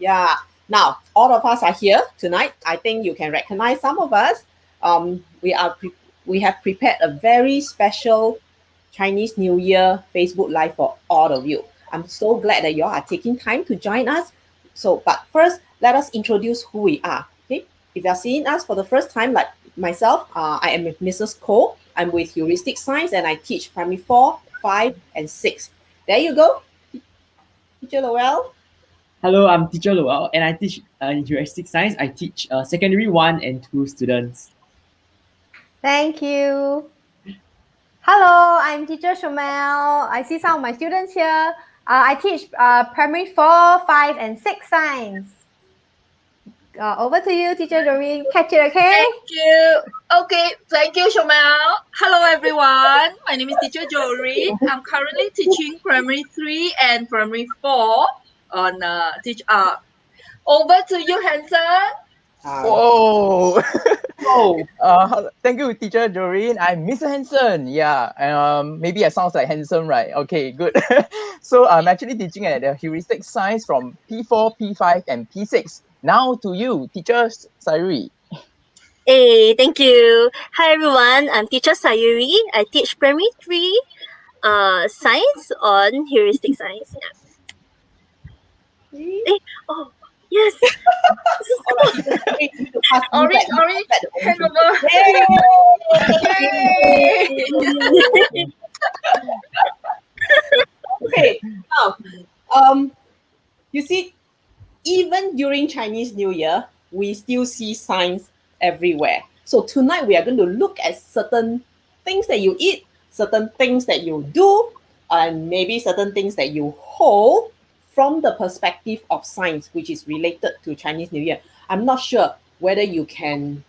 Yeah. Now, all of us are here tonight. I think you can recognize some of us. We have prepared a very special Chinese New Year Facebook Live for all of you. I'm so glad that you all are taking time to join us. So, but first, let us introduce who we are. Okay, if you are seeing us for the first time, like myself, I am Mrs. Koh. I'm with Heuristic Science, and I teach primary 4, 5, and 6. There you go, Teacher Lowell. Hello, I'm Teacher Lowell, and I teach in Heuristic Science. I teach secondary 1 and 2 students. Thank you. Hello, I'm Teacher Chomel. I see some of my students here. I teach primary 4, 5, and 6 science. Over to you, Teacher Joreen. Catch it, okay? Thank you. Okay, thank you, Chomel. Hello, everyone. My name is Teacher Joreen. I'm currently teaching primary 3 and primary 4 on teach art. Over to you, Hansen. Whoa! Oh, Thank you, Teacher Joreen. I'm Mr. Hansen. Yeah, maybe I sound like handsome, right? Okay, good. So I'm actually teaching at Heuristic Science from P4, P5, and P6. Now to you, Teacher Sayuri. Hey, thank you. Hi everyone, I'm teacher Sayuri. I teach primary 3 science on heuristic science. Hey, oh, yes. Orange, hand over. Yay! Okay. Now, you see, even during Chinese New Year, we still see signs everywhere. So tonight we are going to look at certain things that you eat, certain things that you do, and maybe certain things that you hold from the perspective of science, which is related to Chinese New Year. I'm not sure whether you can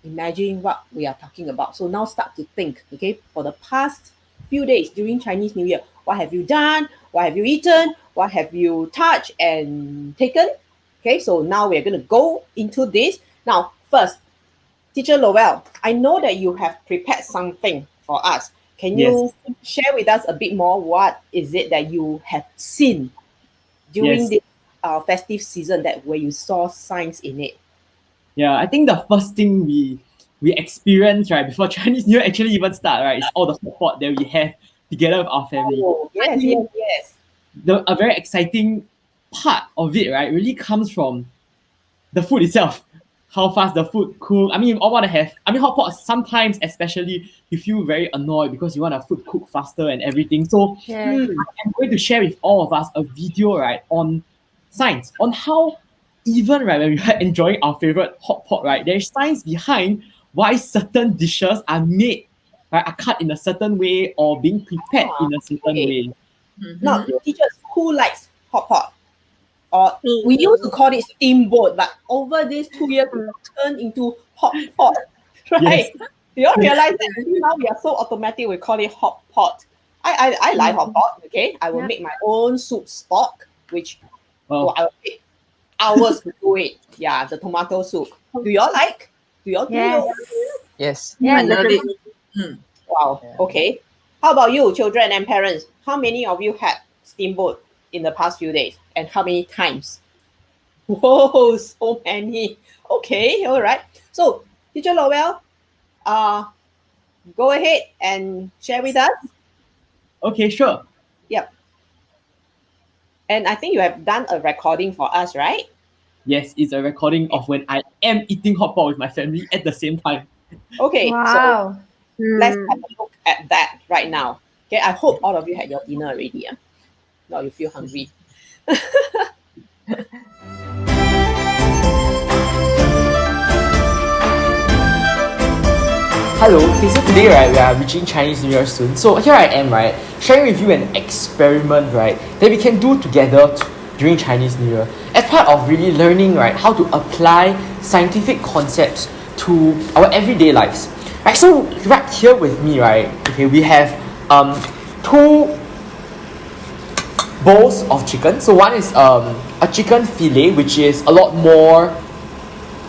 imagine what we are talking about. So now start to think, okay, for the past few days during Chinese New Year, what have you done? What have you eaten? What have you touched and taken? Okay, so now we're going to go into this. Now, first, Teacher Lowell, I know that you have prepared something for us. Can you share with us a bit more? What is it that you have seen during this festive season that where you saw signs in it? Yeah, I think the first thing we experience right before Chinese New Year actually even start, right, is all the hot pot that we have together with our family. Oh, yes. A very exciting part of it, right, really comes from the food itself. How fast the food cook. I mean, you all want to have. I mean, hot pot sometimes, especially, you feel very annoyed because you want the food cook faster and everything. So Yes. I'm going to share with all of us a video, right, on science, on how even right when we are enjoying our favorite hot pot, right, there's science behind why certain dishes are made, right, are cut in a certain way or being prepared in a certain way. Now, teachers, who likes hot pot? Or Me. we used to call it steamboat, but over these 2 years, it turned into hot pot, right? Yes. Do you all realize that now we are so automatic, we call it hot pot? I like hot pot, okay? I will Yeah. make my own soup stock, which Well, I will take hours to do it. Yeah, the tomato soup. Do you all like? Do you all do? Yes. Yes. Yeah, I love it. Wow, Yeah. okay. How about you, children and parents? How many of you had steamboat in the past few days? And how many times? Whoa, so many. Okay, all right. So, Teacher Lowell, go ahead and share with us. okay, sure. Yep. And I think you have done a recording for us, right? Yes, it's a recording of when I am eating hot pot with my family at the same time. Okay, so Wow. let's have a look at that right now. Okay, I hope all of you had your dinner already. Now you feel hungry. Hello, okay, so today, right, we are reaching Chinese New Year soon. So here I am, right, sharing with you an experiment, right, that we can do together during Chinese New Year as part of really learning, right, how to apply scientific concepts to our everyday lives. Right, so right here with me, right, okay, we have two bowls of chicken. So one is a chicken fillet, which is a lot more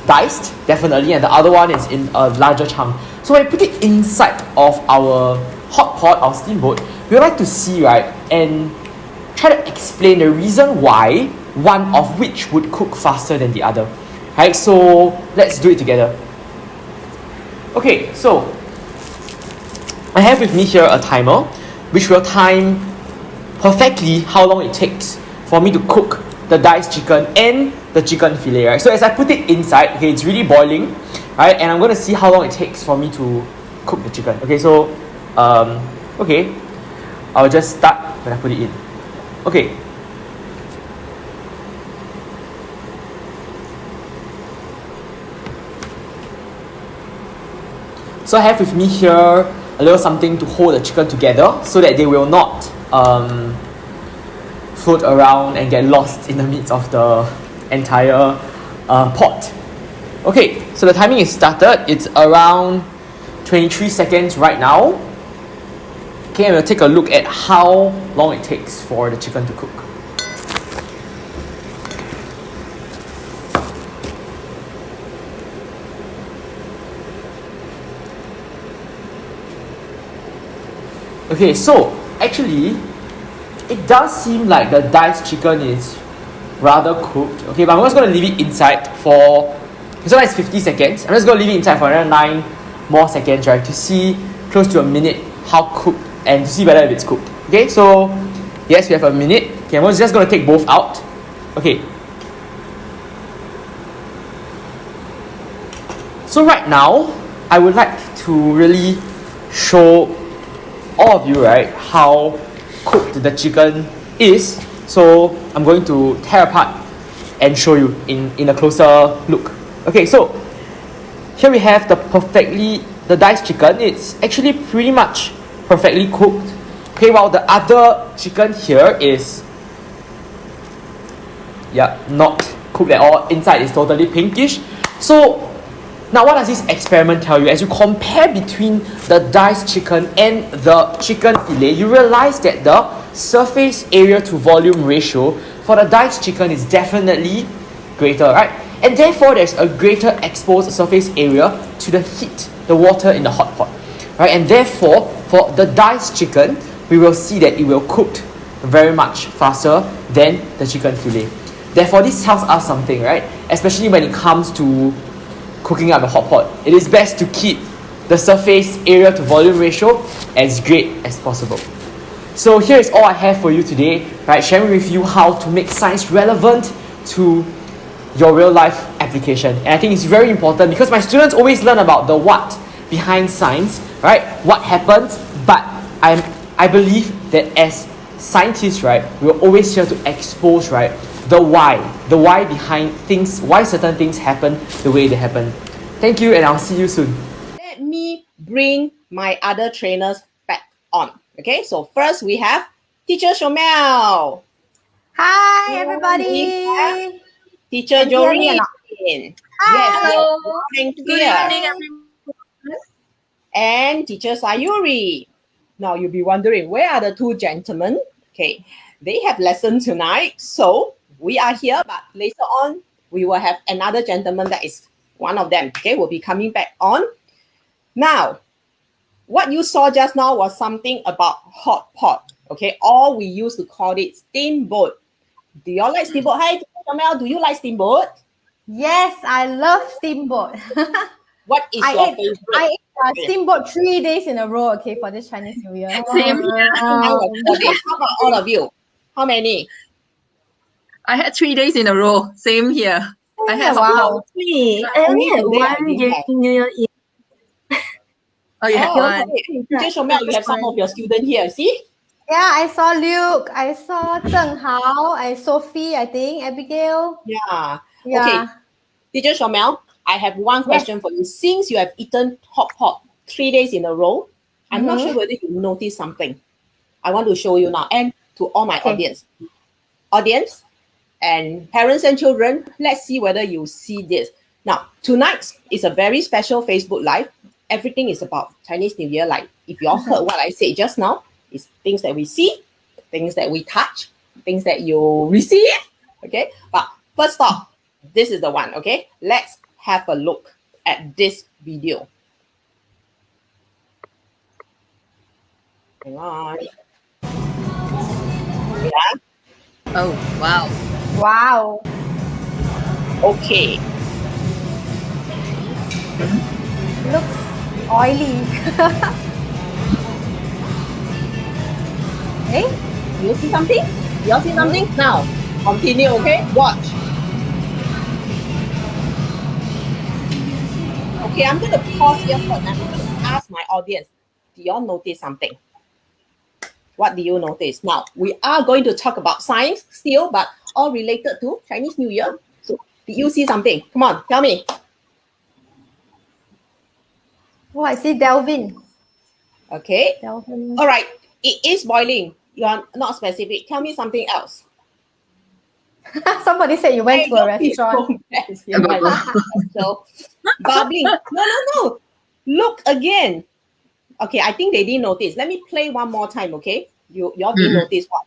diced, definitely, and the other one is in a larger chunk. So when I put it inside of our hot pot, our steamboat, we would like to see, right, and try to explain the reason why one of which would cook faster than the other. Right, so let's do it together. Okay, so I have with me here a timer which will time perfectly how long it takes for me to cook the diced chicken and the chicken fillet, right? So as I put it inside, okay, it's really boiling, right? And I'm going to see how long it takes for me to cook the chicken. Okay, so okay, I'll just start when I put it in. Okay. So I have with me here a little something to hold the chicken together so that they will not float around and get lost in the midst of the entire pot. Okay, so the timing is started. It's around 23 seconds right now. Okay, and we'll take a look at how long it takes for the chicken to cook. Okay, so actually, it does seem like the diced chicken is rather cooked. Okay, but I'm just going to leave it inside for, so that's 50 seconds. I'm just going to leave it inside for another 9 more seconds, right, to see close to a minute how cooked and to see whether if it's cooked. Okay, so yes, we have a minute. Okay, I'm just going to take both out. Okay. So right now, I would like to really show all of you, right, how cooked the chicken is. So I'm going to tear apart and show you in a closer look. Okay, so here we have the diced chicken. It's actually pretty much perfectly cooked. Okay, while the other chicken here is not cooked at all. Inside is totally pinkish. So now what does this experiment tell you? As you compare between the diced chicken and the chicken fillet, you realize that the surface area to volume ratio for the diced chicken is definitely greater, right? And therefore there's a greater exposed surface area to the heat, the water in the hot pot, right? And therefore for the diced chicken, we will see that it will cook very much faster than the chicken fillet. Therefore this tells us something, right? Especially when it comes to cooking up the hot pot, it is best to keep the surface area to volume ratio as great as possible. So here is all I have for you today, right? Sharing with you how to make science relevant to your real life application. And I think it's very important because my students always learn about the what behind science, right? What happens, but I believe that as scientists, right, we're always here to expose, right, the why behind things, why certain things happen the way they happen. Thank you, and I'll see you soon. Let me bring my other trainers back on. Okay, so first we have Teacher Chomel. Hi, We have everybody. Teacher Can you hear me or Joreen. not? Yes, Hi. Hello. and Good clear. evening, everyone. And Teacher Sayuri. Now you'll be wondering, where are the two gentlemen? Okay, they have lesson tonight, so we are here, but later on we will have another gentleman that is one of them. Okay, will be coming back on. Now, what you saw just now was something about hot pot. Okay, or we used to call it steamboat. Do you all like steamboat? Hi, Chomel, do you like steamboat? Yes, I love steamboat. What is your favorite? I ate steamboat 3 days in a row, okay, for this Chinese New Year. Same here. I was 4 days. How about all of you? How many? I had 3 days in a row. Same here. I had Wow. Me, I only had Today I one didn't during have. New Year Eve. Oh, you had Oh, one. okay. Teacher Chomel, you have some of your students here. See? Yeah, I saw Luke, I saw Zheng Hao, I Sophie, I think, Abigail. Yeah. Yeah. Okay. Teacher Chomel, I have one question for you. Since you have eaten hot pot 3 days in a row, I'm not sure whether you noticed something. I want to show you now and to all my audience and parents and children, let's see whether you see this. Now, tonight is a very special Facebook Live. Everything is about Chinese New Year. Like if you all heard what I said just now, it's things that we see, things that we touch, things that you receive. Okay, but first off, this is the one. Okay, let's have a look at this video. Hang on. Yeah. Oh, wow. Wow. Okay. Looks oily. Okay. You see something? You all see something? Now, continue, okay? Watch. Okay, I'm going to pause here first. I'm going to ask my audience, do you all notice something? What do you notice? Now, we are going to talk about science still, but all related to Chinese New Year. So, did you see something? Come on, tell me. Oh, I see Delvin. Okay. Delvin. All right. It is boiling. You are not specific. Tell me something else. Somebody said you went Hey, to a don't be restaurant. so bad. You might so bubbling. No. Look again. Okay, I think they didn't notice. Let me play one more time, okay? Y'all didn't notice what?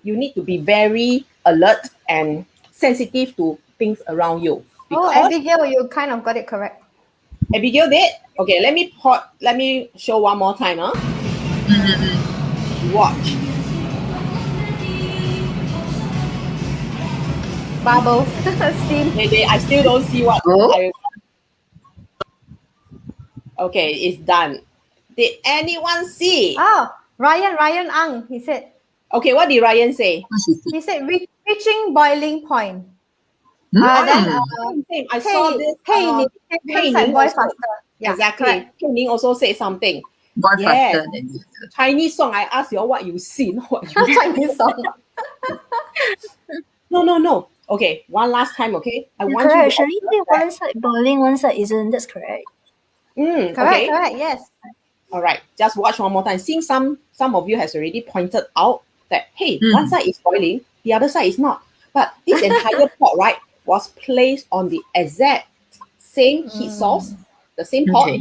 You need to be very alert and sensitive to things around you. Oh, Because Abigail, you kind of got it correct. Abigail did. Okay, let me show one more time, huh? Watch. Bubbles. Steam. I still don't see what Oh. I. Okay, it's done. Did anyone see? Oh, Ryan Ang, he said. Okay, what did Ryan say? He said reaching boiling point. Hmm. Then Same. I saw this. Hey, Ning, Hey, side Ning boil also. faster. Yeah, Exactly. correct. Hey, Ning also said something. More Yes. faster than this. Chinese song. I asked you all what you see, not what you. Chinese song. No. Okay, one last time. Okay, I want Correct. you to. Shirley said one side boiling, one side isn't. That's correct. Okay. Correct, yes. All right. Just watch one more time. Since some of you has already pointed out that hey, one side is boiling, the other side is not. But this entire pot, right, was placed on the exact same heat source, the same pot. Okay.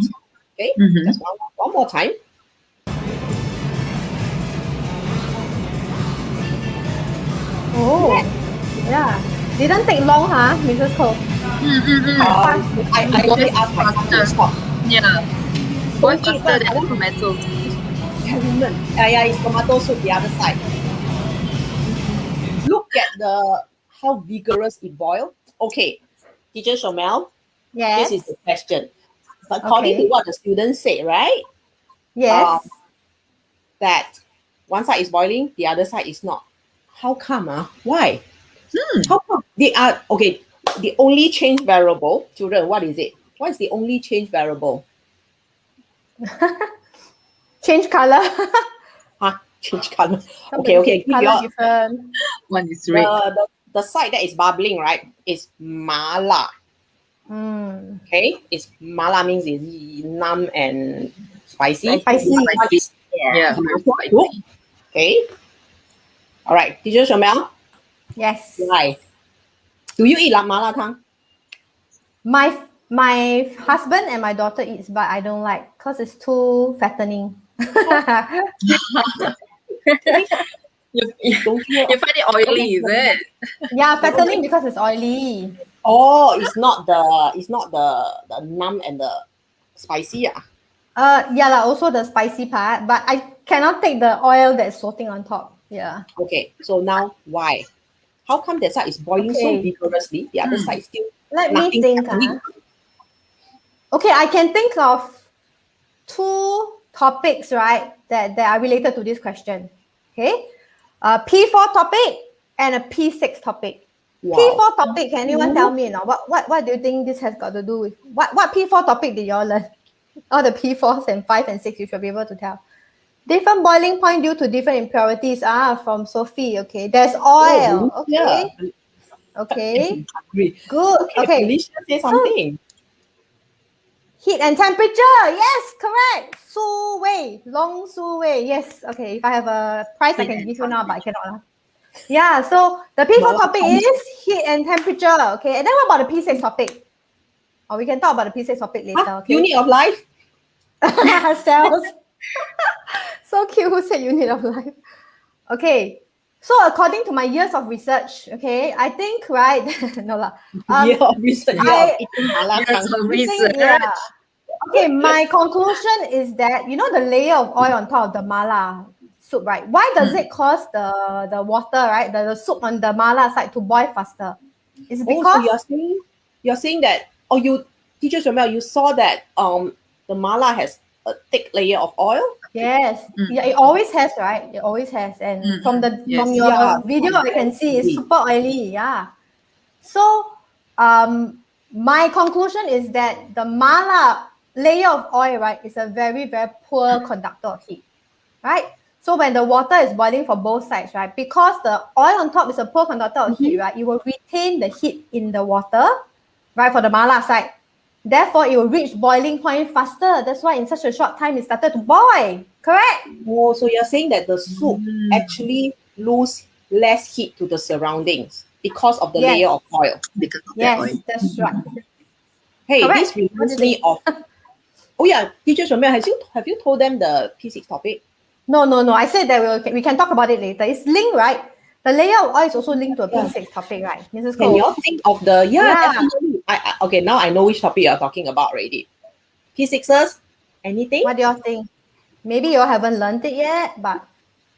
Okay. Just one more time. Oh, yeah. Didn't take long, huh, Mrs. Koh? I only asked my son to stop. Yeah. Boil Don't eat faster one. I than want to tomatoes. experiment. Yeah, it's tomato soup, the other side. Look at how vigorous it boiled. Okay, teacher Chomel, Yes. this is the question. According to what the students say, right? Yes. That one side is boiling, the other side is not. How come? Why? How come? They are okay. The only change variable, children, what is it? What is the only change variable? Change color. Change color. Somebody Okay. said color different. One is red. The side that is bubbling, right, is mala. Okay, it's mala means it's numb and spicy. Spicy. Yeah. Very spicy. Okay. All right, teacher Chomel. Yes. Why? Do you eat mala tang? My husband and my daughter eats, but I don't like because it's too fattening. You Don't you? find it oily, is it? Yeah, fattening because it's oily. Oh, it's not the numb and the spicy. Yeah, also the spicy part, but I cannot take the oil that's floating on top. Yeah. Okay, so now why? How come that side is boiling so Okay. vigorously, the other side still Let me nothing think. happening? Okay, I can think of two topics, right, that are related to this question. Okay, a P4 topic and a P6 topic. Wow. P4 topic, can anyone tell me now? What do you think this has got to do with? What P4 topic did you all learn? All the P4s and 5 and 6, you should be able to tell. Different boiling point due to different impurities. From Sophie. Okay, there's oil. Okay. Yeah. Okay. Agree. Good. Okay. Felicia say something. Heat and temperature. Yes, correct. Su Wei. Long Su Wei. Yes. Okay. If I have a price, I can give you now, but I cannot. Yeah. So the P4 topic is heat and temperature. Okay. And then what about the P6 topic? Or we can talk about the P6 topic later. Okay. Unit of life. Cells. So cute. Who said unit of life? Okay. So according to my years of research, okay, I think, right? No lah. Year of research. Yeah. Okay, my conclusion is that, the layer of oil on top of the mala soup, right? Why does it cause the water, right, the soup on the mala side to boil faster? It's Oh, because so you're saying that, oh, you, teacher Chomel, you saw that the mala has a thick layer of oil. yes, yeah, it always has, right? It always has, and from Yes. your Yeah, video, I can see it's indeed. super oily. Yeah. So, my conclusion is that the mala layer of oil, right, is a very, very poor conductor of heat, right? So when the water is boiling for both sides, right, because the oil on top is a poor conductor of heat, right, it will retain the heat in the water, right, for the mala side. Therefore, it will reach boiling point faster. That's why in such a short time, it started to boil. Correct? Oh, so you're saying that the soup actually lose less heat to the surroundings because of the Yes. layer of oil. Because of the Yes, oil. that's right. Hey, Correct. this reminds me of. Oh yeah, teacher Chomel, have you told them the P6 topic? No. I said that we can talk about it later. It's linked, right? The layer of oil is also linked to a Yeah. P6 topic, right? Mrs. Can Koh? you all think of the Yeah. definitely. Okay, now I know which topic you're talking about already. P6s, anything? What do y'all think? Maybe you all haven't learned it yet, but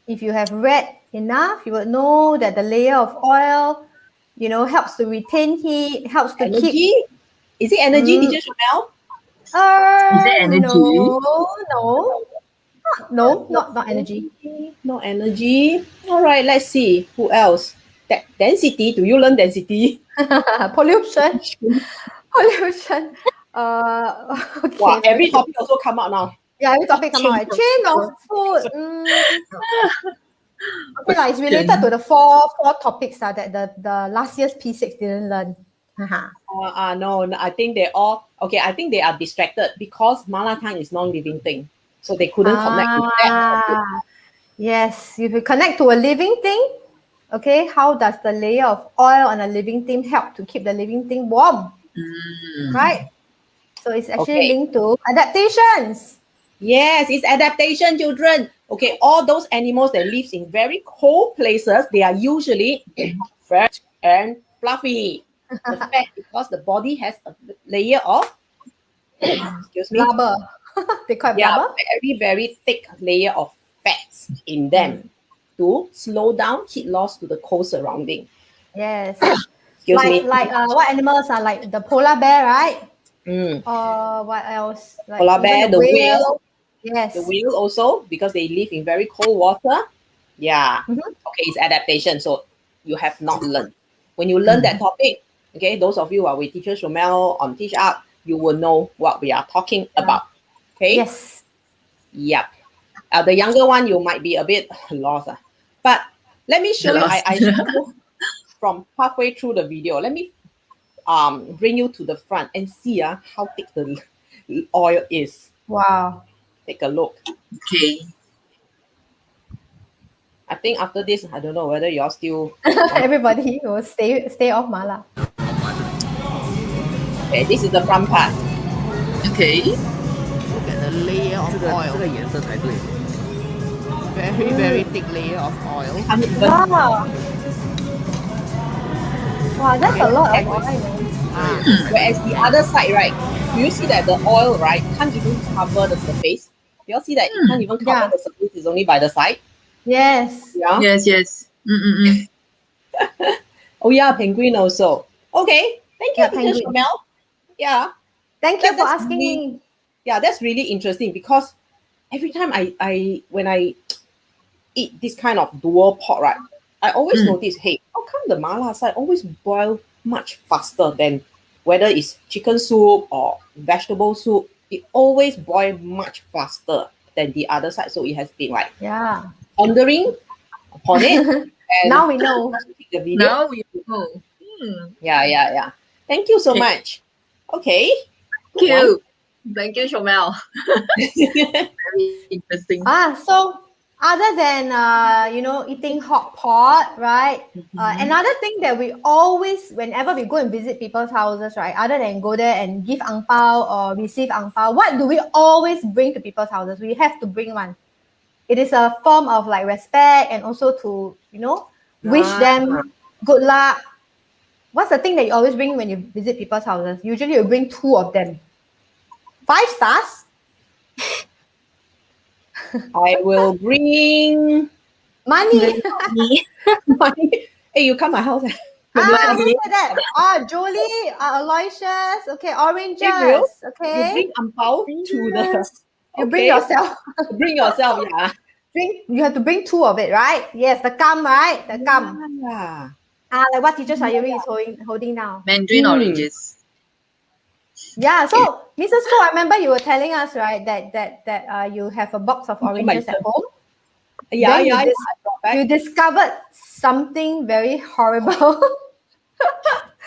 if you have read enough, you would know that the layer of oil, helps to retain heat, helps to Energy? keep. Is it energy, teacher Chomel? Is there energy? No, not energy. No energy. All right, let's see. Who else? Density. Do you learn density? Pollution. Okay. Wow, very every good. topic also come out now. Yeah, every topic come out. Chain of food. Okay, it's related to the four topics that the last year's P6 didn't learn. No, I think they all okay. I think they are distracted because Malatang is non-living thing, so they couldn't connect with that. Yes, if you connect to a living thing, okay, how does the layer of oil on a living thing help to keep the living thing warm? Right? So it's actually Okay. linked to adaptations. Yes, it's adaptation, children. Okay, all those animals that live in very cold places, they are usually fat and fluffy. The fat because the body has a layer of excuse me. Blubber. They call it blubber. Very, very thick layer of fats in them to slow down heat loss to the cold surrounding. Yes. Excuse me. Like what animals are like the polar bear, right? Mm. What else? Like Polar even bear, the whale. Yes. The whale also, because they live in very cold water. Yeah. Mhm. Okay, it's adaptation. So you have not learned. When you learn that topic, okay, those of you who are with teacher Chomel on Teach Up, you will know what we are talking about. Okay? Yes. Yep. The younger one, you might be a bit lost. But let me show you. I show you from halfway through the video. Let me bring you to the front and see how thick the oil is. Wow. Take a look. Okay. I think after this, I don't know whether you're still. Everybody will stay off mala. Okay, this is the front part. Okay. Look at the layer of oil. 这个颜色才对。Very, very thick layer of oil. Wow. Wow, that's a lot of oil. Whereas the other side, right? Do you see that the oil, right, can't even cover the surface? You all see that it can't even cover the surface, it's only by the side? Yes. Yeah. Yes. Oh yeah, penguin also. Okay. Thank you, Yeah, Teacher penguin. Chomel. Yeah. Thank you for That's asking really- me. Yeah, that's really interesting because every time when I eat this kind of dual pot, right, I always notice, hey, how come the mala side always boil much faster than whether it's chicken soup or vegetable soup? It always boil much faster than the other side. So it has been like pondering upon it. And Now we know. the video. Now we know. Yeah. Thank you so Okay. much. Okay. Thank you. Thank you, Chomel. Very interesting. So other than eating hot pot, right? Another thing that we always, whenever we go and visit people's houses, right? Other than go there and give ang pao or receive ang pao, what do we always bring to people's houses? We have to bring one. It is a form of like respect and also to wish them good luck. What's the thing that you always bring when you visit people's houses? Usually you bring 2 of them. 5 stars. I will bring Money. Money. Hey, you come my house. Who said that? Oh, Julie, Aloysius. Okay, Hey, Will, oranges. you Okay, bring ampao to the. Yes. you bring Okay, yourself. bring yourself, yeah. You have to bring 2 of it, right? Yes, the gum, right? The gum. Yeah. Like what teacher Sayuri is holding now. Mandarin oranges. Yeah, so Mrs. Koh, I remember you were telling us, right, that you have a box of oranges at home. Yeah, Then yeah, you, I brought back. you discovered something very horrible.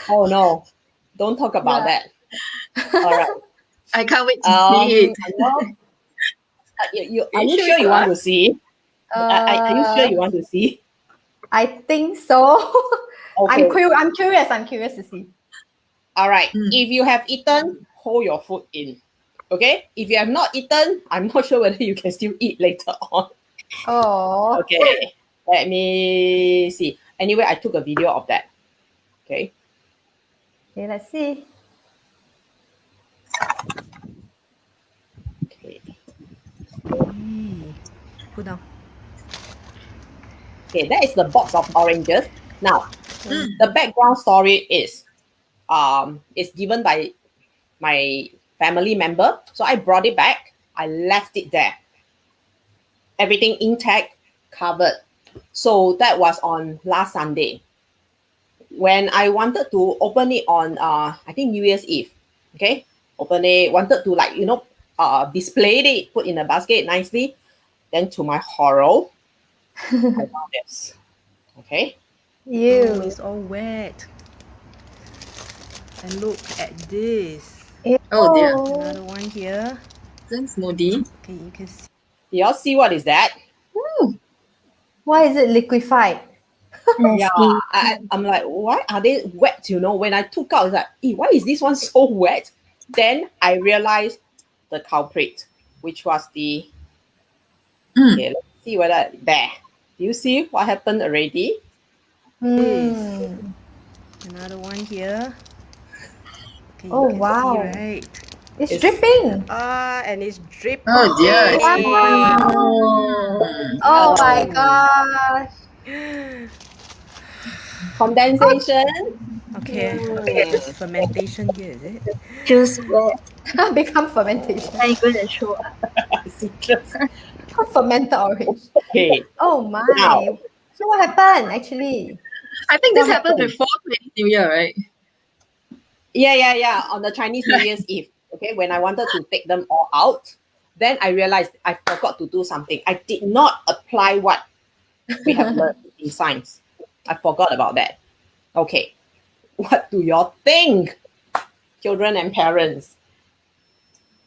Oh no, don't talk about Yeah. that. All right. I can't wait to see it. Well, are you show sure it you to want to us? see? Are you sure you want to see? I think so. Okay. I'm curious to see. All right. Mm. If you have eaten, hold your food in. Okay. If you have not eaten, I'm not sure whether you can still eat later on. Oh. Okay. Let me see. Anyway, I took a video of that. Okay. Okay, let's see. Okay. Put down. Okay, that is the box of oranges. Now, Mm. the background story is it's given by my family member. So I brought it back. I left it there. Everything intact, covered. So that was on last Sunday. When I wanted to open it on I think New Year's Eve. Okay. Open it, wanted to display it, put in a basket nicely. Then to my horror, I found this. Okay. Oh, You. it's all wet. And look at this. Oh dear. Another one here. Thanks, Modi. Okay, you can see. Y'all see what is that? Why is it liquefied? Yeah, I'm like, why are they wet? When I took out, it's like, why is this one so wet? Then I realized the culprit, which was the. Okay, let's see whether there. Do you see what happened already? Hmm. Another one here. Okay, Oh, you can wow. see, right? It's It's- dripping. And it's dripping. Oh dear. It's Wow. Mm. Oh my Oh. gosh. Condensation. Okay, Mm. there's fermentation here, is it? Juice wet. Become fermentation. I'm going to show. Citrus. Fermented orange. Okay. Oh my. Now. So what happened actually? I think this What happened happened? before Chinese New Year, right? Yeah. On the Chinese New Year's Eve. Okay, when I wanted to take them all out, then I realized I forgot to do something. I did not apply what we have learned in science. I forgot about that. Okay. What do y'all think? Children and parents.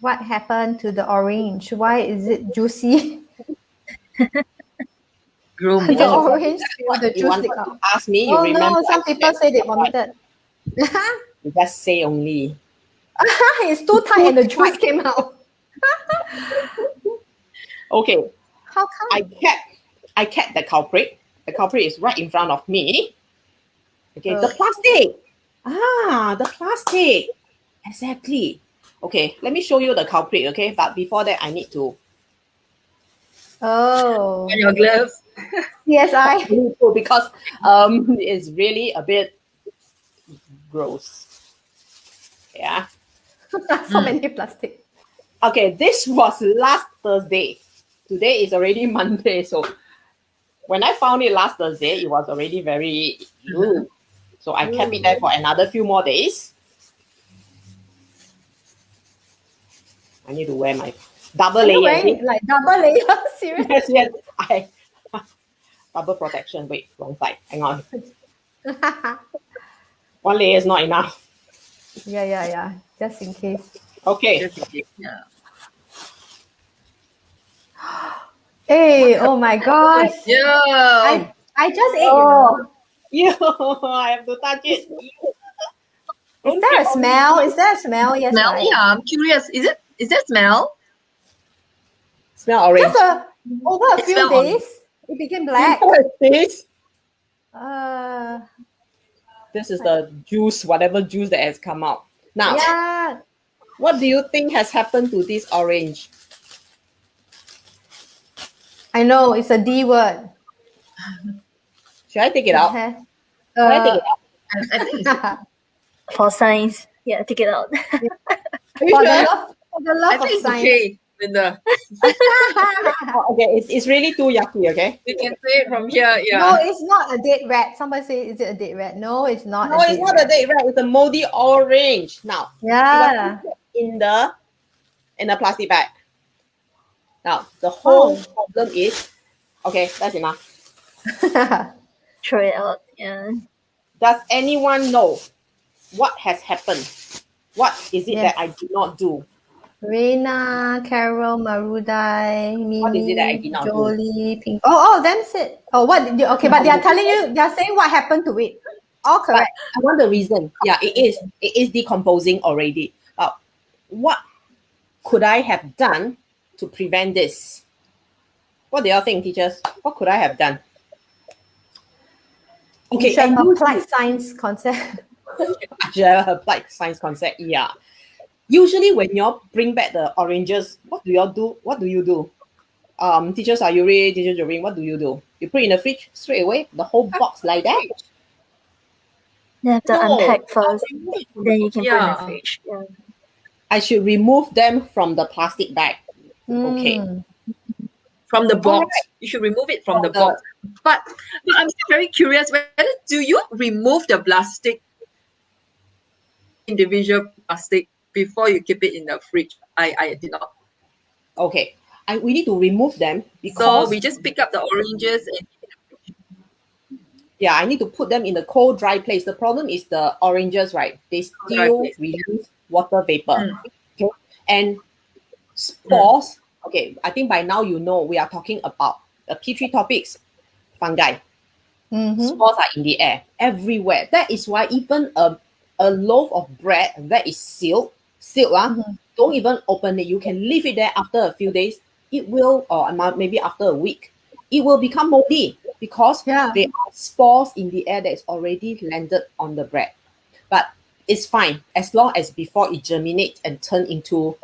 What happened to the orange? Why is it juicy? Grow The more. orange feel the You juice wanted leak to out. ask me, you Oh remember no, some I people said, say they what? vomited. You just say only. It's too tight and the juice came out. Okay, How come? I kept the culprit. The culprit is right in front of me. Okay, the Uh. plastic. The plastic. Exactly. Okay, let me show you the culprit, okay? But before that, I need to Oh. On your gloves. CSI. because it's really a bit gross. Yeah. So many plastic. Okay, this was last Thursday. Today is already Monday, so when I found it last Thursday, it was already very So I kept it there for another few more days. I need to wear my double Are you layer. wearing like double layer? Serious? Yes, I double protection. Wait, wrong side. Hang on. One layer is not enough. Yeah. Just in case. Okay. Just in case. Yeah. Hey, oh my gosh. Yeah. I just ate, you know. Yeah, I have to touch it. Is there a smell? Is there a smell? Yes, Smell? right? Yeah, I'm curious. Is there smell? Smell orange. Just over a It few smell orange. days, it became black. What is this? Uh, This is the juice, whatever juice that has come out. Now, yeah. what do you think has happened to this orange? I know it's a D word. Should I take it out? Have, Should I take it out? I think it's, For science. Yeah, take it out. Are you for sure? the love I of think it's science. okay, Linda. Oh, okay, it's really too yucky, okay? We can say it from here. No, Yeah. it's not a dead rat. Somebody say, is it a dead rat? No, it's not. No, it's not a date, right? It's a moldy orange. Now, Yeah. in the plastic bag. Now, the whole problem is, okay, that's enough. Throw it out. Yeah. Does anyone know what has happened? What is it Yes. that I did not do? Reina, Carol, Marudai, What is it that I Mimi, did not do? Jolie, Pink. Oh, them said. Oh, what did you? Okay, but they are telling you. They are saying what happened to it. All But correct. I want the reason. Yeah, it is decomposing already. But what could I have done to prevent this? What do y'all think, teachers? What could I have done? Okay, Okay, and applied science concept. I should have applied science concept. Yeah. Usually, when y'all bring back the oranges, what do y'all do? What do you do? Teacher Sayuri, teacher Joreen, what do? You put it in the fridge straight away, the whole box like that. You have to No. unpack first. Then you can put in Yeah. the fridge. Yeah. I should remove them from the plastic bag. Okay. Mm. From the box. Alright. You should remove it from the The- box. But I'm still very curious, whether do you remove the plastic, individual plastic, before you keep it in the fridge? I did not. Okay. We need to remove them So because we just pick up the oranges and I need to put them in the cold, dry place. The problem is the oranges, right? They Dry still place. release water vapor. Mm. Okay. And spores, okay, I think by now you know we are talking about the P3 topics, fungi. Mhm. Spores are in the air everywhere. That is why even a loaf of bread that is sealed, don't even open it. You can leave it there after a few days. It will, or maybe after a week, it will become moldy because Yeah. there are spores in the air that is already landed on the bread. But it's fine as long as before it germinates and turn into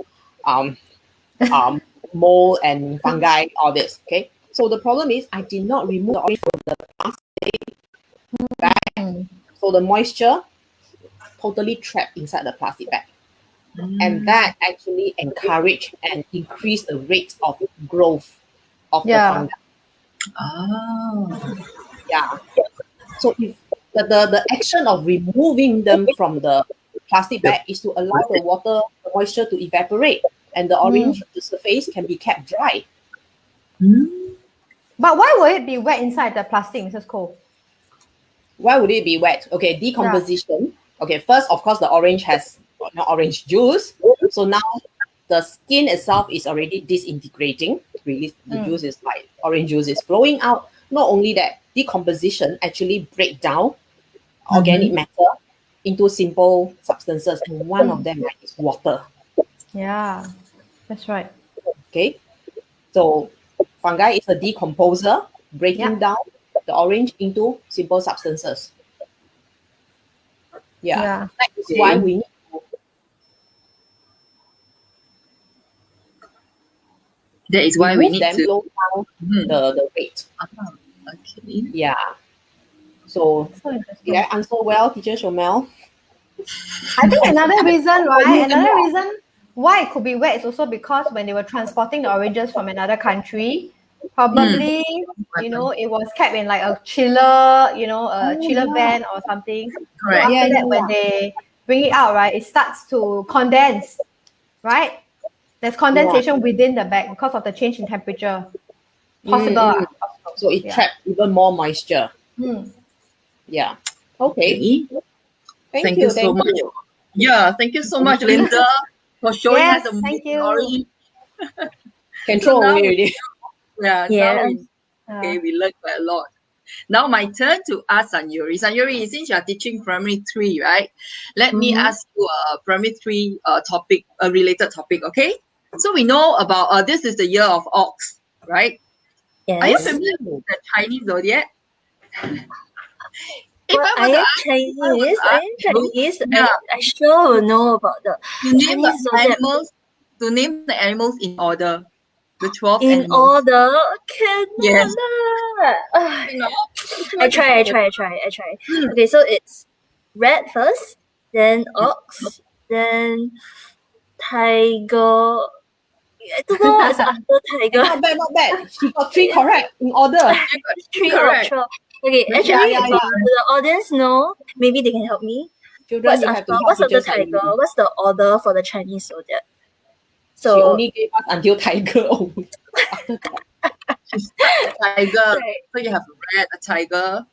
mold and fungi, all this. Okay. So the problem is I did not remove the orange from the plastic bag. So the moisture totally trapped inside the plastic bag. And that actually encourage and increase the rate of growth of the Yeah. fungi. oh. Yeah. So if the action of removing them from the plastic bag is to allow the water, the moisture to evaporate, and the orange, the surface can be kept dry. But why would it be wet inside the plastic, Mrs. Koh? Why would it be wet? Okay, decomposition. Okay, first, of course, the orange has orange juice. So now the skin itself is already disintegrating. Really, the juice is like orange juice is flowing out. Not only that, decomposition actually break down organic matter into simple substances, and one of them is water. Yeah, that's right. Okay, so fungi is a decomposer, breaking down the orange into simple substances. Yeah. That is why we need to That is why we remove need them, to. slow down the rate. Okay. Yeah. So So interesting. did I answer well, teacher Chomel? I think another reason, right? Another reason why it could be wet is also because when they were transporting the oranges from another country, probably it was kept in like a chiller, chiller van or something. Correct. So after Yeah, that, when they bring it out, right, it starts to condense, right? There's condensation within the bag because of the change in temperature. Possible. So it trapped even more moisture. Mm. Yeah. Okay. Okay. Thank you so much. Yeah, thank you so much, Linda, for showing Yes, us a thank you. story. Can So throw now away already. Yeah, Yeah. we learned quite a lot. Now my turn to ask Sayuri. Sayuri, since you are teaching primary 3, right? Let me ask you a primary 3 topic, a related topic, okay? So we know about this is the year of ox, right? Are you Yes. familiar with the Chinese zodiac? If Well, I I were to am ask Chinese. I am Chinese. Yeah. I sure will know about the to name Chinese the zodiac. animals, in order. The 12 In animals. order, cannot. Yes. Ah, You know? I try. Mm. Okay, so it's rat first, then ox, then tiger. I don't know what's after tiger. Not bad, not bad. She got 3 correct in order. Three out of Correct. 12. Okay, Very actually, yeah, yeah. the audience know. Maybe they can help me. Children, What's you have after? to help What's after teachers. tiger? What's the order for the Chinese zodiac? She So only gave us until tiger only. After that. She's tiger. right. So you have a rat, a tiger.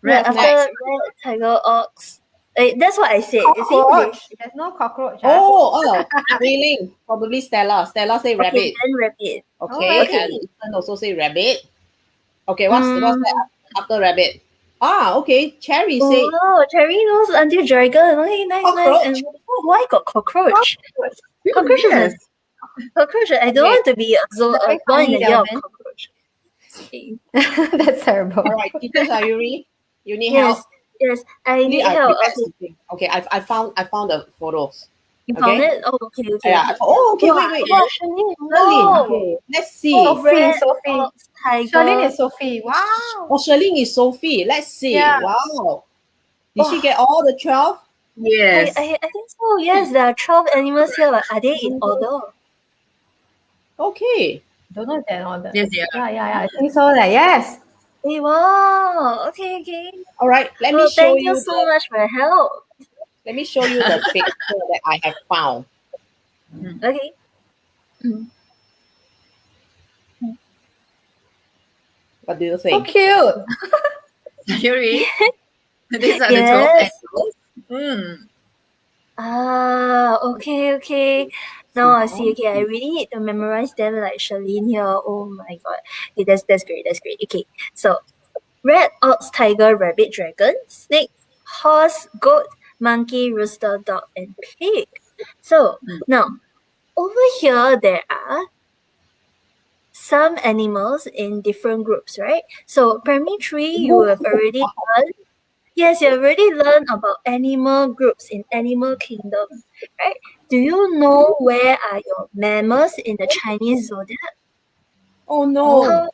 Yeah, Rat, after ox. rat, tiger, ox. That's what I said. You see, Cockroach. There's no cockroach. Oh, Railing. Probably Stella. Stella say okay, rabbit. then rabbit. Okay, rabbit. and Ethan also say rabbit. Okay, what's Mm. that after rabbit? Ah, okay. Cherry say Oh, Cherry knows until dragon. Okay, nice. cockroach. And why got cockroach? Cockroach Yes. is cockroach. I don't want to be Very born in funny, the year of Delvin. cockroach. Okay. That's terrible. All right, teacher Sayuri, you need Yes, help. yes. I need Really, help. prepare Okay, something. Okay, I found the photos. you found Okay. it? Oh, okay. Yeah. Oh, okay. Wow, Wait. wow, Charlene, Charlene. wow. Okay. Let's see. Oh, red, Sophie. ox, tiger. Charlene is Sophie. Wow. Oh, Charlene is Sophie. Let's see. Yeah. Wow. Did she get all the 12? Yes. I think so. Yes, there are 12 animals here. But are they in order? Okay. Don't know if they're in order. Yes, yeah. Yeah. I think so. Yes. Hey, wow. Okay. All right. Let me Well, show thank you you so much for your help. Let me show you the picture that I have found. Okay. What do you So think? cute. Sayuri. These are the 12 Yes. animals. Mm. Ah, okay. Now I see. Okay, I really need to memorize them like Charlene here. Oh my god. Okay, that's great. Okay, so rat, ox, tiger, rabbit, dragon, snake, horse, goat, monkey, rooster, dog, and pig. So now over here there are some animals in different groups, right? So primary 3, you have already learned. Yes, you have already learned about animal groups in animal kingdom, right? Do you know where are your mammals in the Chinese zodiac? Oh no.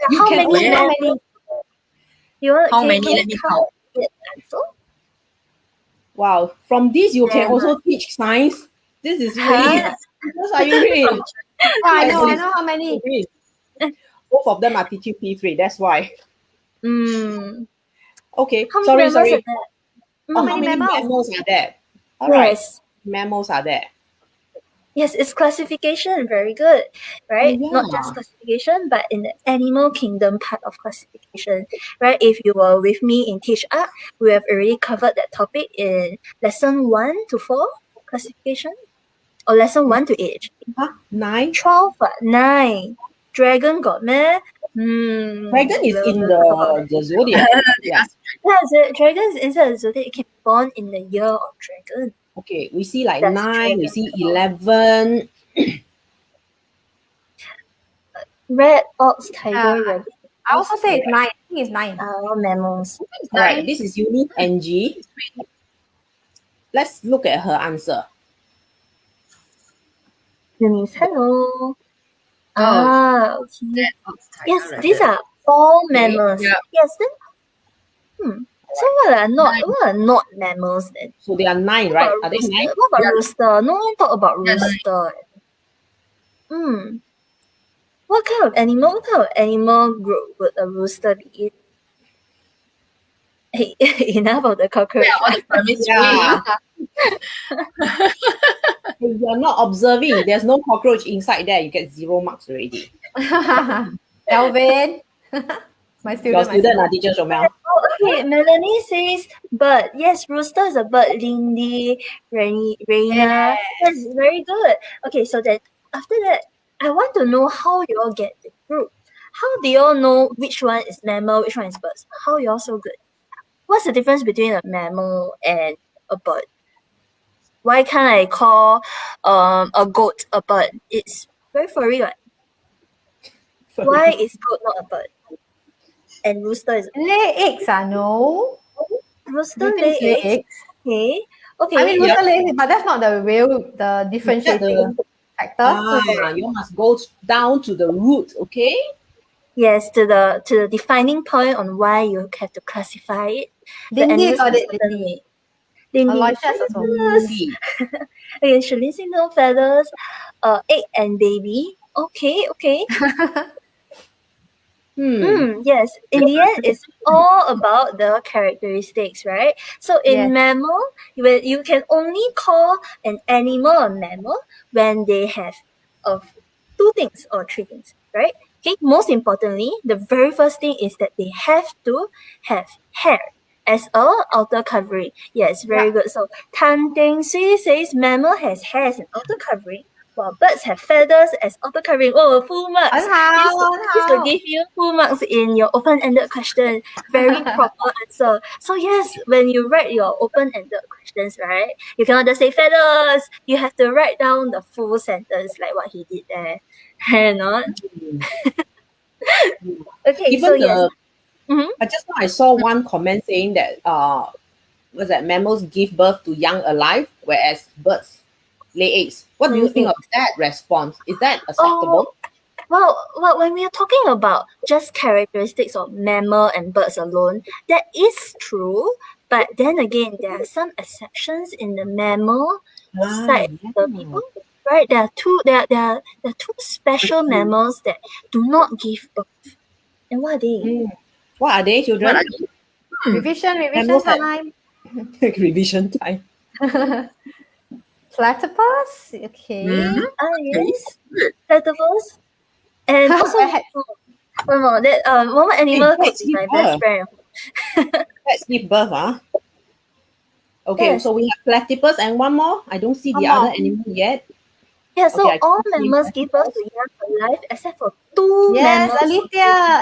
How can many only- mammals? How Can many? you Let me count. it, answer? Wow. From this you can Yeah. also teach science. This is Huh? really Sayuri. I know how many. Both of them are teaching P3. That's why. Mm. Okay. How many Sorry. mammals are there? Oh, how many mammals? mammals are there? All right. Yes. Mammals are there. Yes, it's classification. Very good, right? Oh, Not yeah. just classification, but in the animal kingdom part of classification, right? If you were with me in Teach Art, we have already covered that topic in lesson 1 to 4 classification, or lesson 1 to 8. Huh? 9? 12, 9. Dragon got meh? Dragon is we'll in talk about the zodiac. Yeah. Yeah, the dragon is inside the zodiac. It can be born in the year of dragon. Okay. We see like That's 9. We dragon. see 11. Red, ox, tiger, rabbit. I also say it's 9. I think it's 9. Mammals. All right. This is Eunice NG. Let's look at her answer. Eunice, hello. Oh, Okay. ox, tiger, Yes, rabbit. these are all mammals. yeah. Yes, then. So what are not mammals then? So they are 9, What right? about Are they rooster? 9? What about Yeah. rooster? No one talk about Yeah, nine. rooster. What kind of animal group would a rooster be in? Hey, enough of the cockroach. Yeah, all the primary Yeah. If you're not observing, there's no cockroach inside there. You get 0 marks already. Elvin. My Your student. student, teacher Chomel. Oh, okay, Melanie says bird. Yes, rooster is a bird. Lindy, Raina. Yes, very good. Okay, so then after that, I want to know how you all get the group. How do you all know which one is mammal, which one is birds? How you all so good? What's the difference between a mammal and a bird? Why can't I call a goat a bird? It's very furry, right? Why is goat not a bird? And rooster is Lay eggs, no? rooster Do you lay think eggs. Okay. I mean, rooster lays eggs, but that's not the differentiating Sector. You must go down to the root, okay? Yes, to the defining point on why you have to classify it. The Lindy animals got in a it, certain Lindy. way. Lindy, Aloysius also. feathers. Indeed. Okay, Shalin say no feathers. Egg and baby. Okay. Yes. In the end, it's all about the characteristics, right? So in Yes. mammal, you can only call an animal a mammal when they have two things or three things, right? Okay. Most importantly, the very first thing is that they have to have hair as a outer covering. Yes, very good. So Tan Deng Sui says mammal has hair as an outer covering, while birds have feathers as outer covering. Oh, full marks. 很好，很 This will 好。 give you full marks in your open-ended question. Very proper answer. So yes, when you write your open-ended questions, right, you cannot just say feathers. You have to write down the full sentence like what he did there. Right, not? Okay, Even so yes. just now I saw one comment saying that was that mammals give birth to young alive, whereas birds lay eggs. What do you think of that response? Is that acceptable? Well, when we are talking about just characteristics of mammal and birds alone, that is true. But then again, there are some exceptions in the mammal side of the people. Right? There are two special mammals that do not give birth. And what are they? What are they, children? Revision Mammals that- time. Revision time. Platypus. Okay. Yes. Platypus. And also one more. One more animal could be my best friend. Let's give birth, huh? Okay, Yes. so we have platypus and one more. I don't see the other animal yet. Yeah, so Okay, I all can see mammals give birth to young alive except for two Yes, mammals.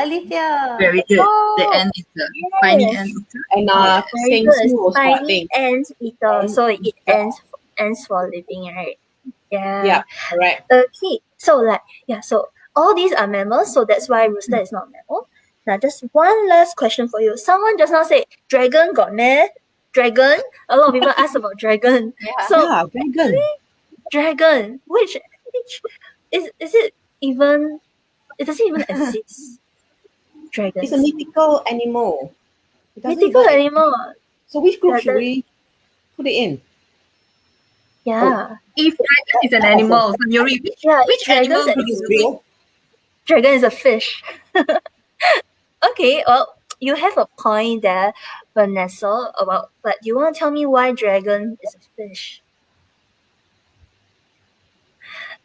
Alethea. Very good. The Oh, ant eater. Spiny yes. ant eater. And Very Sing good. Sue also, I Spiny think. ant eater. Ant So it eater. ants for living, right? Yeah. Yeah, correct. Okay. So so all these are mammals, so that's why rooster is not mammal. Now just one last question for you. Someone just now said dragon got meh? Dragon? A lot of people ask about dragon. Yeah. So Yeah, dragon. dragon, which is it even? It doesn't even exist. Dragons. It's a mythical animal. It doesn't Mythical even- animal. So which group Yeah, should that- we put it in? Yeah. If dragon is an animal, Sayuri, Yeah. which dragons animal and do you It's think? real. dragon is a fish. Okay, well, you have a point there, Vanessa, but you want to tell me why dragon is a fish?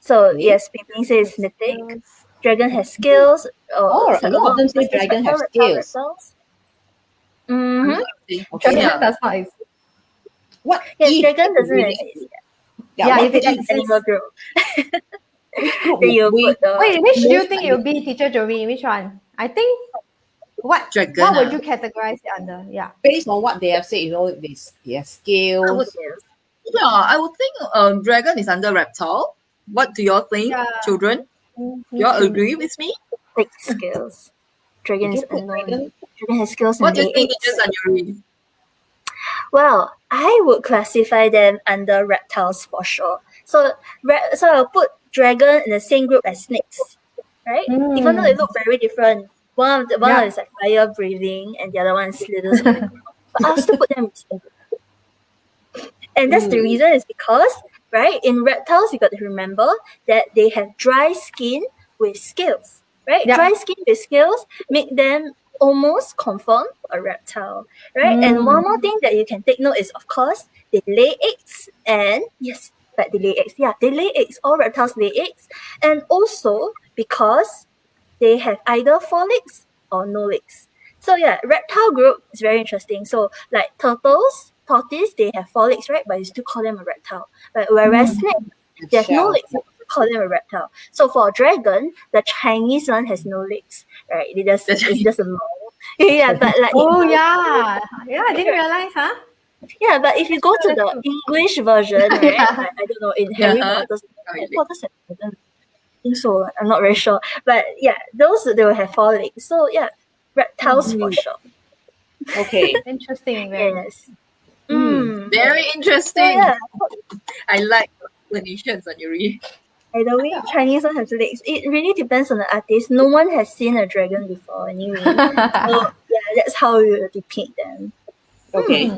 So Okay. yes, Ping says mythic. Dragon has scales. Oh, a lot of them say people dragon have reptiles. scales. Mm-hmm. Okay. Dragon does not exist. What Yeah, if dragon it doesn't really exist. Yeah, what if it if exists. Animal group. which group Then you would we put the Wait, which do you most think it will be, Teacher Joreen? Which one? I think what Dragon, would ah. you categorize it under? Yeah. based on what they have said, they have I would scales. guess. Yeah, I would think dragon is under reptile. What do y'all think, Yeah. children? Y'all agree with me? Like scales. Dragon Would is you put unknown. dragon? Dragon has scales What and do you lay think, eggs. teachers Sayuri? Well, I would classify them under reptiles for sure. So I'll put dragon in the same group as snakes, right? Even though they look very different. One is like fire breathing, and the other one slithers on the ground. But I'll still put them in the same group. And that's the reason is because, right, in reptiles, you got to remember that they have dry skin with scales, right? Yeah. Dry skin with scales make them almost confirm a reptile, right? And one more thing that you can take note is, of course, they lay eggs, and yes, but they lay eggs. Yeah, they lay eggs. All reptiles lay eggs, and also because they have either 4 legs or no legs. So yeah, reptile group is very interesting. So like turtles, tortoise, they have 4 legs, right? But you still call them a reptile. But whereas snake, they have no Shell. legs, you call them a reptile. So for dragon, the Chinese one has no legs, right? It's just a mouth. Yeah, but like Oh yeah. Yeah, I didn't realize, huh? yeah, but if you go to the English version, right? Yeah. I don't know, in Harry Potter's I don't think so. I'm not very sure. But yeah, those they will have 4 legs. So yeah, reptiles for sure. Okay. Interesting. Very. Yes. Mm. Very So, interesting. yeah, I like the explanation, Sayuri. By the way, Chinese don't have legs. It really depends on the artist. No one has seen a dragon before anyway. So yeah, that's how you depict them. Okay.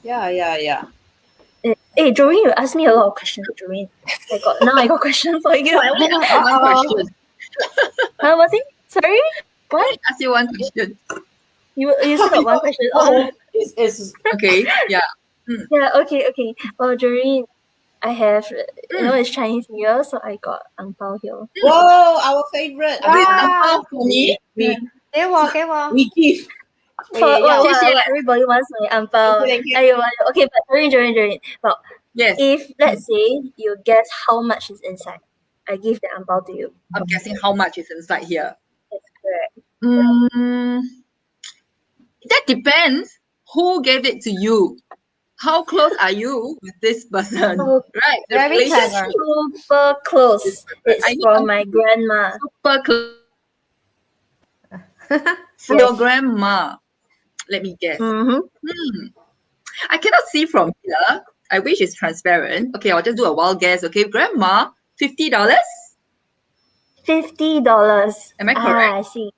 Yeah. Hey, Joreen, you asked me a lot of questions, Joreen. Now I got questions for you. I only asked you one question. Huh, what thing? Sorry? What? I asked you one question. You still got one question? Oh, It's Okay. Yeah. yeah, okay. Well, Joreen, I have, it's Chinese New Year, so I got ang pao here. whoa, our favorite. Wait, ang pao for me. we 给我， we give. For Yeah. what everybody wants my ang pao. Thank you. Okay, but Joreen. Well, Yes. if let's say you guess how much is inside, I give the ang pao to you. I'm guessing how much is inside here. That's correct. That depends who gave it to you. How close are you with this person? Oh, Right. The very relationship clever. Super close. It's I need from ang- my grandma. super close. Your grandma. Let me guess. Mm-hmm. I cannot see from here. I wish it's transparent. Okay, I'll just do a wild guess. Okay, grandma, $50. $50. Am I correct? I see.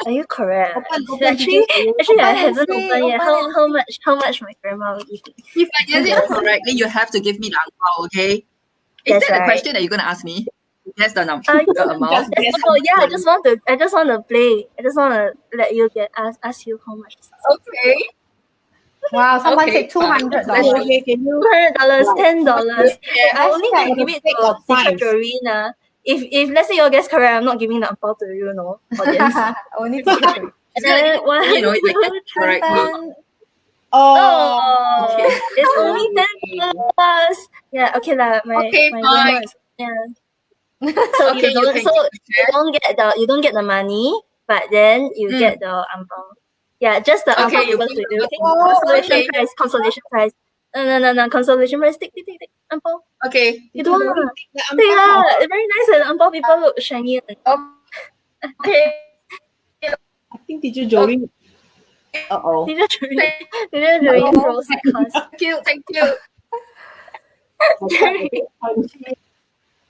Are you correct? Open, Actually, I haven't see, opened yet. open How much my grandma will give me? If I guess it correctly, you have to give me the ang pao, okay? Is That's that the right. question that you're gonna ask me? Guess the number, Yes. the amount. I just want to play. I just want to let you ask you how much. Okay. Wow, someone Okay, said $200. Okay, can you? $200, $10. I only Hashtag can give it mistake to of teacher science. Joreen. If let's say you guess correct, I'm not giving the ang pao to you, no audience. Only $200. Is there any, One, you know, like two, correctly? Dun, Oh. Oh, it's only $10. Yeah, okay lah. Okay, my fine. grandma is, yeah. So Okay, you don't can so give you don't get the money, but then you get the ang pao. Yeah, just the ang pao Okay, you given give to you. the- Consolation okay. prize, consolation prize. No, consolation prize. Take ang pao. Okay. You don't want. The ang Take pao. lah. It's very nice when ang pao people look shiny. Okay. I think teacher Joreen. Uh-oh. Teacher Joreen froze because Thank you.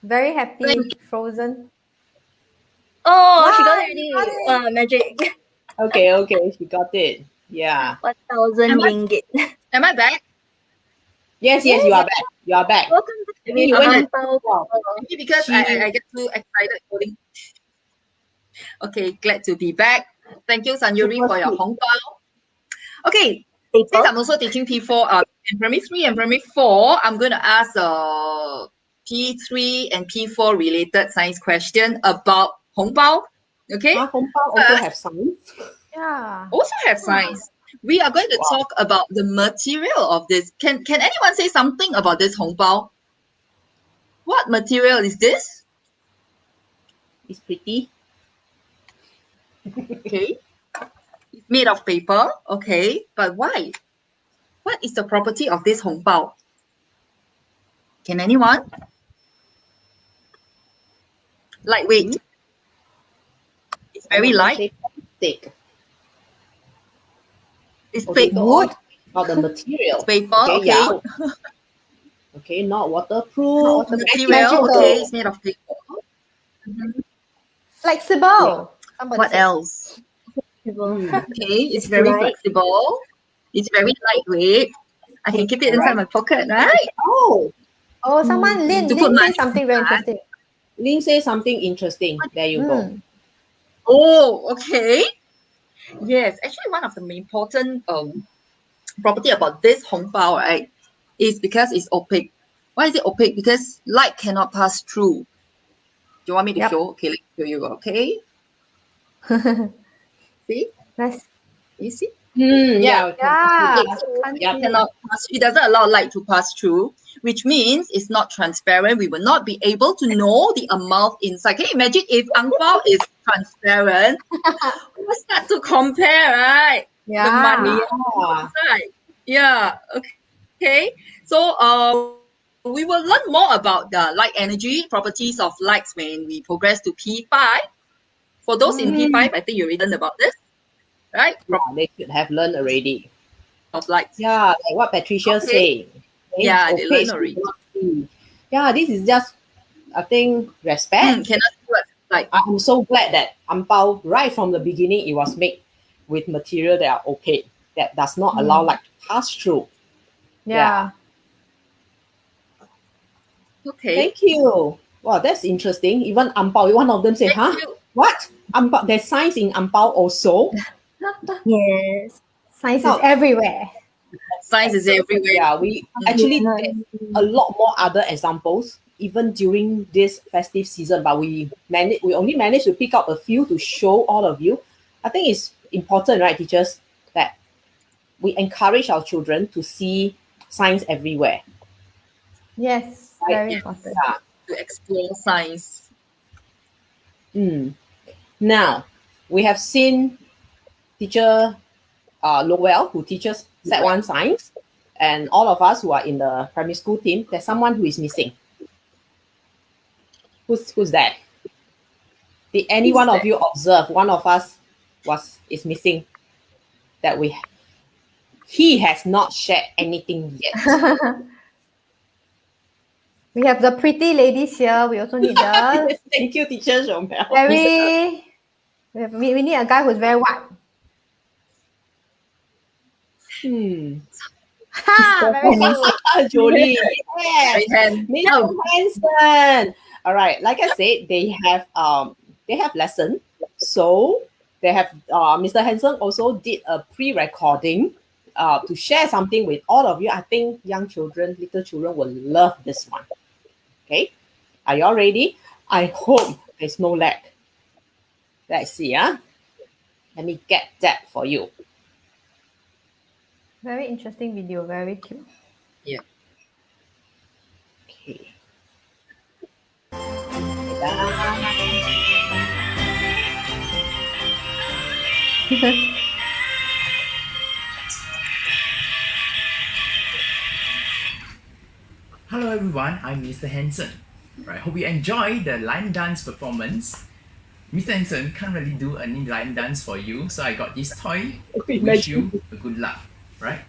very happy, frozen. oh, she got Wow, it already. you got it. Wow, magic. Okay, she got it. Yeah. 1,000 ringgit. Am I back? Yes, you are back. You are back. Welcome back. Maybe you Ang went pao. Maybe because I get too excited holding. Okay, glad to be back. Thank you, Sayuri, for your hong bao. Okay, since Paper. I'm also teaching P4 in primary 3 and primary 4, I'm going to ask P3 and P4 related science question about hong bao. Okay, Hong Bao also have science. Yeah. also have science. We are going to talk about the material of this. Can anyone say something about this hong bao? What material is this? It's pretty. Okay. It's made of paper. Okay. But why? What is the property of this hong bao? Can anyone? Lightweight. It's very light. Thick. It's Okay, paper. wood. Not the material. It's paper. Okay, Okay. yeah. Okay, not waterproof. Material. Magical. Okay. It's made of paper. Flexible. Somebody What said. else? Okay. It's very light. flexible. It's very lightweight. I can keep it inside my pocket, right? Oh, Oh, someone, Lynn To put said money something very inside. interesting. Lynn say something interesting. There you go. Mm. Oh, okay. Yes, actually, one of the important property about this hong bao, right, is because it's opaque. Why is it opaque? Because light cannot pass through. Do you want me to Yep. show? Okay, let's show you. Okay, see, Nice. you see, Yeah. Yeah. Yeah. cannot pass. It doesn't allow light to pass through, which means it's not transparent. We will not be able to know the amount inside. Can you imagine if ang bao is transparent? We'll start to compare, right? Yeah. The money Yeah. inside. Yeah. Okay. So we will learn more about the light energy properties of lights when we progress to P5. For those in P5, I think you already learned about this, right? Yeah, they should have learned already. Of lights. Yeah, like what Patricia Okay. said. Okay, Yeah, they opaque, learn already. so you cannot see. Yeah, this is just I think respect. Cannot do it. Like, I'm so glad that ampao right from the beginning it was made with material that are opaque, that does not allow light to pass through. Yeah. okay. Thank you. Wow, that's interesting. Even ampao, one of them say, Thank huh? you. What? Ampao, there's science in ampao also. Yes. Science is Now, everywhere. Science is everywhere. yeah, we Mhm. actually Yeah. there's a lot more other examples even during this festive season, but we only managed to pick up a few to show all of you. I think it's important, right, teachers, that we encourage our children to see science everywhere. Yes, Right? very important. Yeah. To explore science. Mm. Now we have seen teacher Lowell, who teaches Set 1 science, and all of us who are in the primary school team, there's someone who is missing. Who's that? Did any Who's one of that? you observe one of us is missing? That he has not shared anything yet. We have the pretty ladies here. We also need the Yes, thank you, teacher Chomel. very. We need a guy who's very what? Hmm. Ha! Very good. Joreen, yes. Right hand. Mr. Oh, Hansen. All right, like I said, they have lesson. So they have Mr. Hansen also did a pre-recording to share something with all of you. I think young children, little children will love this one. Okay, are you all ready? I hope there's no lag. Let's see, let me get that for you. Very interesting video. Very cute. yeah. Okay. Hello everyone, I'm Mr. Hansen. Right, hope you enjoy the line dance performance. Mr. Hansen can't really do any line dance for you, so I got this toy to wish you a good luck. Right?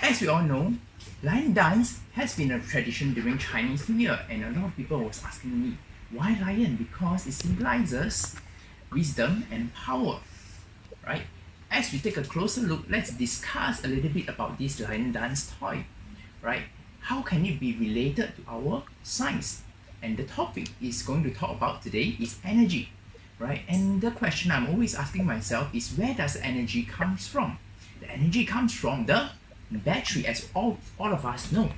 As we all know, lion dance has been a tradition during Chinese New Year, and a lot of people was asking me, why lion? Because it symbolizes wisdom and power. Right? As we take a closer look, let's discuss a little bit about this lion dance toy. Right? How can it be related to our science? And the topic is going to talk about today is energy, right? And the question I'm always asking myself is, where does the energy comes from? The energy comes from the battery, as all of us know.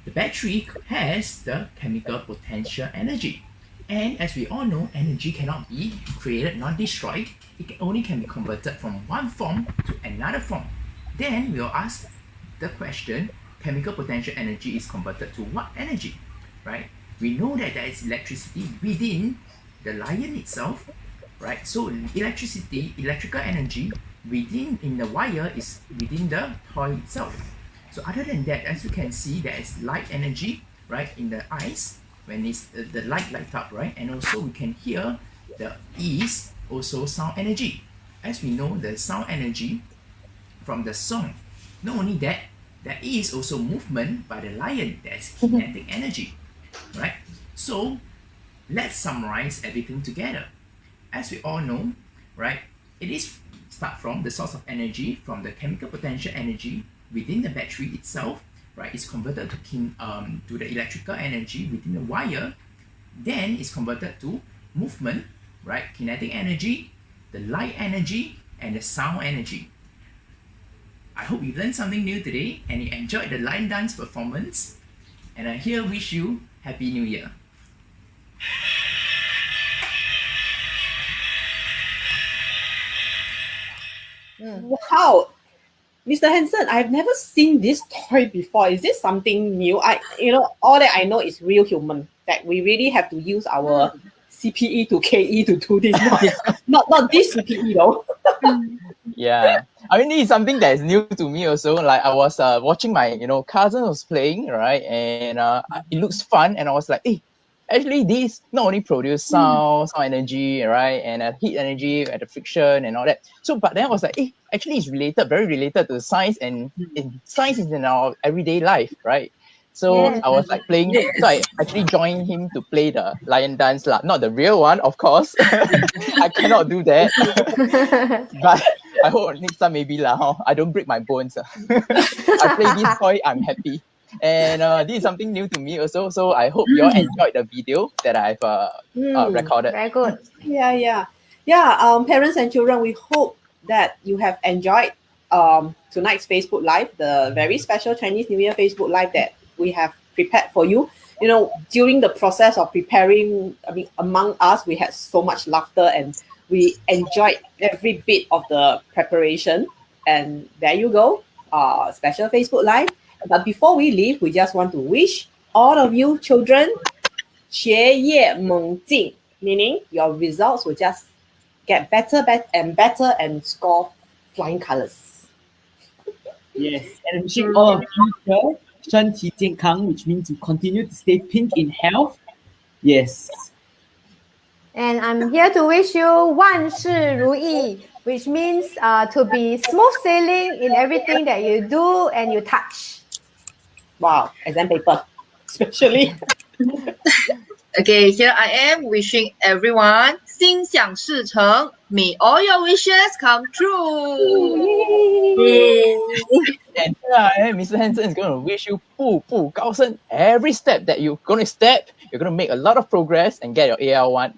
The battery has the chemical potential energy. And as we all know, energy cannot be created, not destroyed. It only can be converted from one form to another form. Then we'll ask the question, chemical potential energy is converted to what energy, right? We know that there is electricity within the lion itself, right? So electrical energy in the wire is within the toy itself. So other than that, as you can see, there is light energy, right, in the eyes when it's the light up, right? And also we can hear the is also sound energy. As we know, the sound energy from the song. Not only that, there is also movement by the lion. That's kinetic energy, right? So let's summarize everything together. As we all know, right, it is start from the source of energy from the chemical potential energy within the battery itself, right? It's converted to the electrical energy within the wire. Then it's converted to movement, right? Kinetic energy, the light energy, and the sound energy. I hope you learned something new today and you enjoyed the line dance performance. And I here wish you Happy New Year. Wow, Mr. Hansen, I've never seen this toy before. Is this something new? All that I know is real human. That we really have to use our CPE to KE to do this. Not this CPE though. Yeah, I mean, it's something that is new to me also. Like I was watching my cousin was playing, right, and it looks fun, and I was like, hey, actually this not only produce sound energy, right, and heat energy and the friction and all that. So, but then I was like, hey, actually it's very related to science, and science is in our everyday life, right? So Yes. I was like playing. So I actually joined him to play the lion dance lah, not the real one, of course. I cannot do that. But I hope next time maybe lah. I don't break my bones. I play this toy, I'm happy. And this is something new to me also. So I hope you all enjoyed the video that I've recorded. Very good. Yeah. Parents and children, we hope that you have enjoyed tonight's Facebook Live, the very special Chinese New Year Facebook Live that we have prepared for you. You know, during the process of preparing, I mean, among us, we had so much laughter and we enjoyed every bit of the preparation. And there you go, special Facebook Live. But before we leave, we just want to wish all of you children 学业猛进, meaning your results will just get better and score flying colors. Yes, and wishing all of you here 身体健康, which means you continue to stay pink in health. Yes. And I'm here to wish you 万事如意, which means to be smooth sailing in everything that you do and you touch. Wow, exam paper, especially. Okay, here I am wishing everyone 心想事成. May all your wishes come true. And here I am, Mr. Hansen is going to wish you 步步高升. Every step that you're going to step, you're going to make a lot of progress and get your AL1.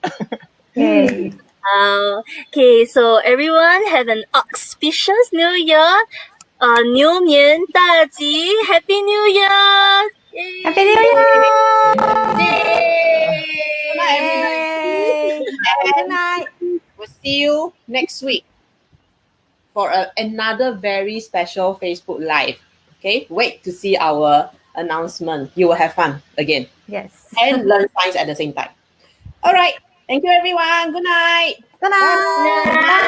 Yay. Okay, so everyone have an auspicious new year. 牛年大吉 Happy New Year! Yay! Happy New Year! Good night, everybody. Good night. We'll see you next week for another very special Facebook Live. Okay, wait to see our announcement. You will have fun again Yes. and learn science at the same time. All right. Thank you, everyone. Good night. Good night. Bye.